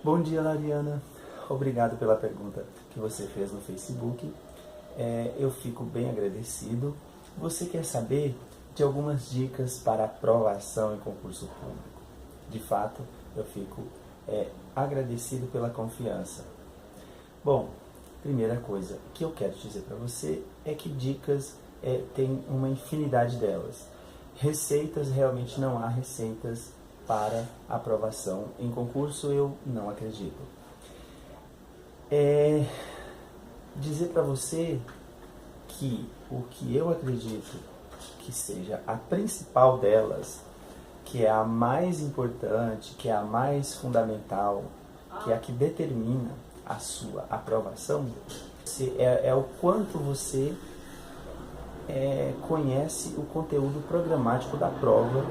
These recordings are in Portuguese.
Bom dia, Lariana. Obrigado pela pergunta que você fez no Facebook. Eu fico bem agradecido. Você quer saber de algumas dicas para aprovação em concurso público? De fato, eu fico agradecido pela confiança. Bom, primeira coisa que eu quero dizer para você é que dicas tem uma infinidade delas. Receitas, realmente não há receitas para aprovação em concurso, eu não acredito. Dizer para você que o que eu acredito que seja a principal delas, que é a mais importante, que é a mais fundamental, que é a que determina a sua aprovação, é o quanto você conhece o conteúdo programático da prova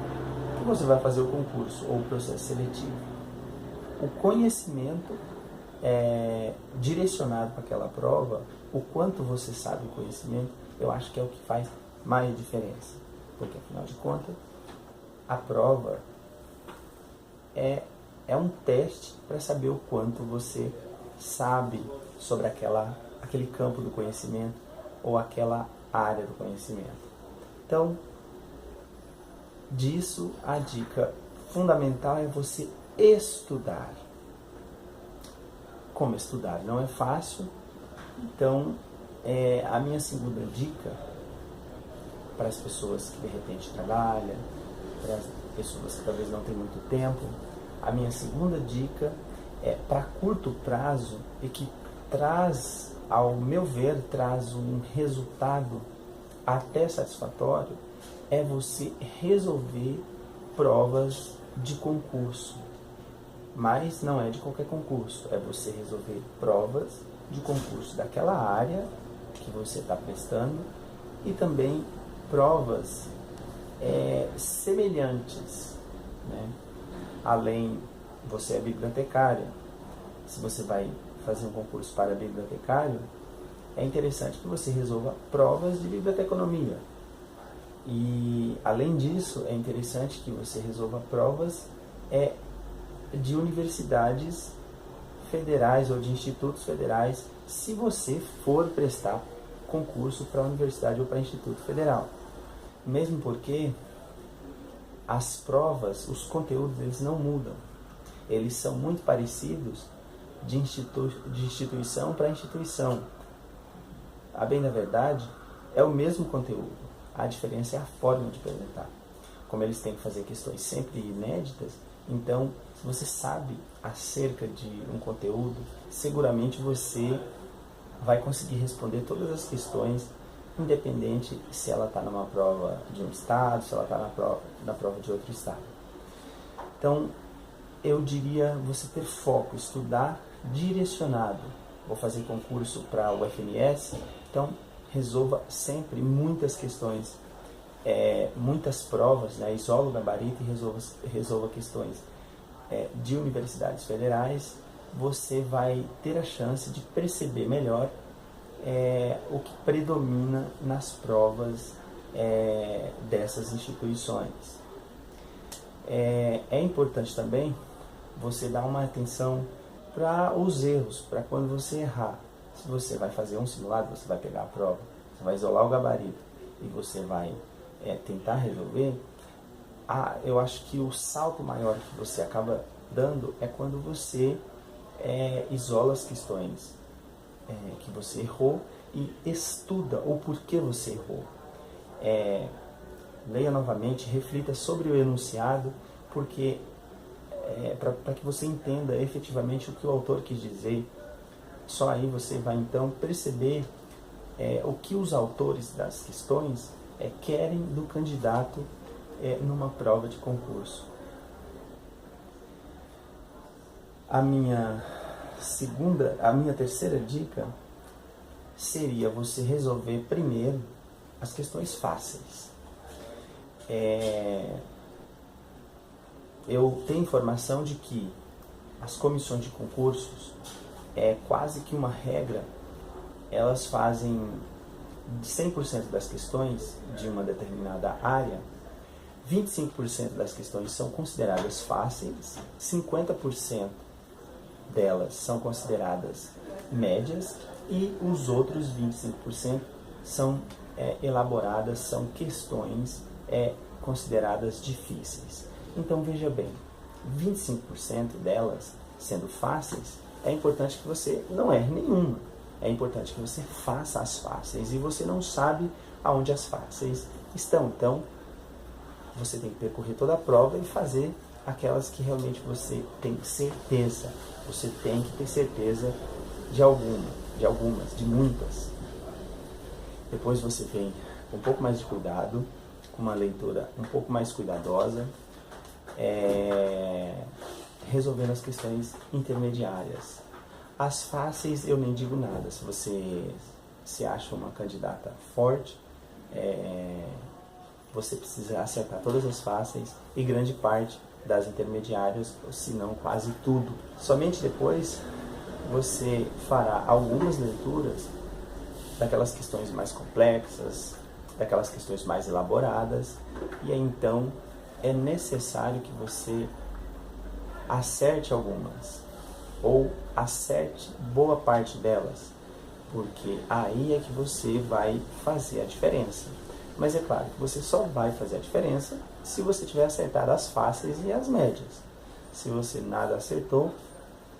que você vai fazer o concurso ou o processo seletivo. O conhecimento direcionado para aquela prova, o quanto você sabe o conhecimento, eu acho que é o que faz mais diferença. Porque, afinal de contas, a prova é um teste para saber o quanto você sabe sobre aquele campo do conhecimento ou aquela área do conhecimento. Então, disso, a dica fundamental é você estudar. Como estudar não é fácil, então a minha segunda dica para as pessoas que de repente trabalham, para as pessoas que talvez não tenham muito tempo, a minha segunda dica é para curto prazo e que traz, ao meu ver, traz um resultado até satisfatório, é você resolver provas de concurso. Mas não é de qualquer concurso, é você resolver provas de concurso daquela área que você está prestando e também provas semelhantes, né? Além, você é bibliotecária, se você vai fazer um concurso para bibliotecário, é interessante que você resolva provas de biblioteconomia. E, além disso, é interessante que você resolva provas de universidades federais ou de institutos federais, se você for prestar concurso para universidade ou para instituto federal. Mesmo porque as provas, os conteúdos, eles não mudam. Eles são muito parecidos de instituição para instituição. A bem da verdade, é o mesmo conteúdo. A diferença é a forma de apresentar. Como eles têm que fazer questões sempre inéditas, então, se você sabe acerca de um conteúdo, seguramente você vai conseguir responder todas as questões, independente se ela está numa prova de um estado, se ela está na prova de outro estado. Então, eu diria você ter foco, estudar direcionado. Vou fazer concurso para o FNS, então resolva sempre muitas questões, muitas provas, né? Isola o gabarito e resolva questões de universidades federais. Você vai ter a chance de perceber melhor o que predomina nas provas dessas instituições. É importante também você dar uma atenção para os erros, para quando você errar. Se você vai fazer um simulado, você vai pegar a prova, você vai isolar o gabarito e você vai tentar resolver, eu acho que o salto maior que você acaba dando é quando você isola as questões que você errou e estuda o porquê você errou. Leia novamente, reflita sobre o enunciado, porque para que você entenda efetivamente o que o autor quis dizer. Só aí você vai então perceber o que os autores das questões querem do candidato numa prova de concurso. A minha terceira dica seria você resolver primeiro as questões fáceis. Eu tenho informação de que as comissões de concursos, quase que uma regra, elas fazem 100% das questões de uma determinada área, 25% das questões são consideradas fáceis, 50% delas são consideradas médias e os outros 25% são elaboradas, são questões consideradas difíceis. Então veja bem, 25% delas sendo fáceis, é importante que você não erre nenhuma. É importante que você faça as fáceis e você não sabe aonde as fáceis estão. Então, você tem que percorrer toda a prova e fazer aquelas que realmente você tem certeza. Você tem que ter certeza de algumas, de muitas. Depois você vem com um pouco mais de cuidado, com uma leitura um pouco mais cuidadosa, resolvendo as questões intermediárias. As fáceis eu nem digo nada. Se você se acha uma candidata forte, você precisa acertar todas as fáceis e grande parte das intermediárias, se não quase tudo. Somente depois você fará algumas leituras daquelas questões mais complexas, daquelas questões mais elaboradas, e aí então é necessário que você acerte algumas, ou acerte boa parte delas, porque aí é que você vai fazer a diferença. Mas é claro que você só vai fazer a diferença se você tiver acertado as fáceis e as médias. Se você nada acertou,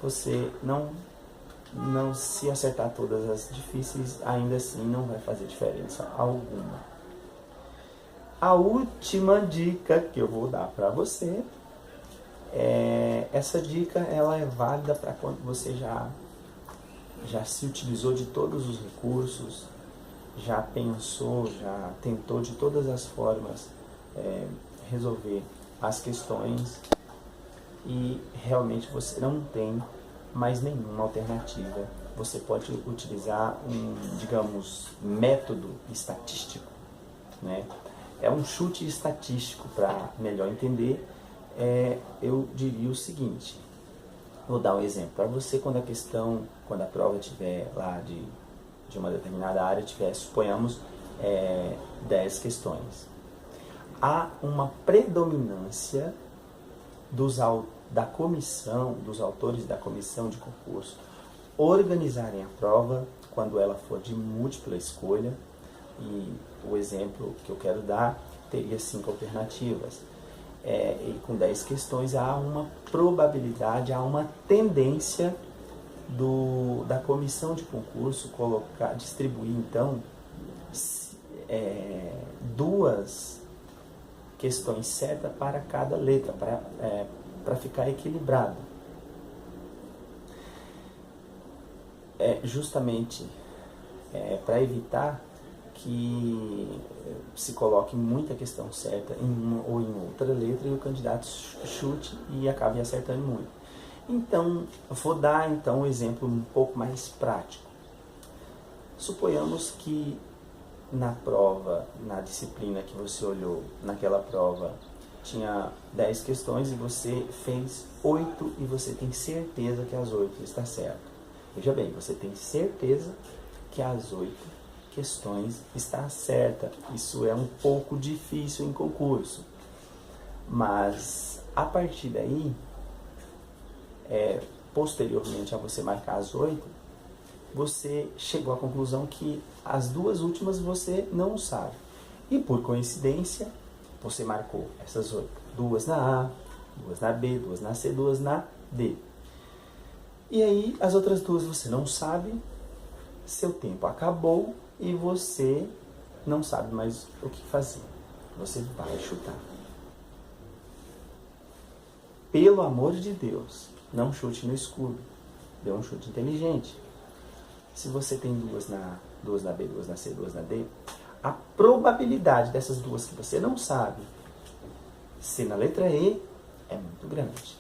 você não se acertar todas as difíceis, ainda assim não vai fazer diferença alguma. A última dica que eu vou dar para você, essa dica ela é válida para quando você já se utilizou de todos os recursos, já pensou, já tentou de todas as formas resolver as questões e realmente você não tem mais nenhuma alternativa. Você pode utilizar digamos, método estatístico, né? É um chute estatístico. Para melhor entender, eu diria o seguinte, vou dar um exemplo para você. Quando a prova tiver lá de uma determinada área, suponhamos 10 questões, há uma predominância da comissão, dos autores da comissão de concurso, organizarem a prova quando ela for de múltipla escolha. E o exemplo que eu quero dar teria 5 alternativas. E com 10 questões há uma probabilidade, há uma tendência da comissão de concurso distribuir então 2 questões certas para cada letra, para ficar equilibrado. Justamente para evitar que se coloque muita questão certa em uma ou em outra letra e o candidato chute e acabe acertando muito. Então, vou dar um exemplo um pouco mais prático. Suponhamos que na prova, na disciplina que você olhou, naquela prova, tinha 10 questões e você fez 8 e você tem certeza que as 8 está certo. Veja bem, você tem certeza que as 8 questões está certa. Isso é um pouco difícil em concurso. Mas a partir daí, posteriormente a você marcar as 8, você chegou à conclusão que as 2 últimas você não sabe. E por coincidência, você marcou essas 8. 2 na A, 2 na B, 2 na C, 2 na D. E aí, as outras 2 você não sabe, seu tempo acabou e você não sabe mais o que fazer. Você vai chutar. Pelo amor de Deus, não chute no escuro. Dê um chute inteligente. Se você tem 2 na B, 2 na C, 2 na D, a probabilidade dessas 2 que você não sabe ser na letra E é muito grande.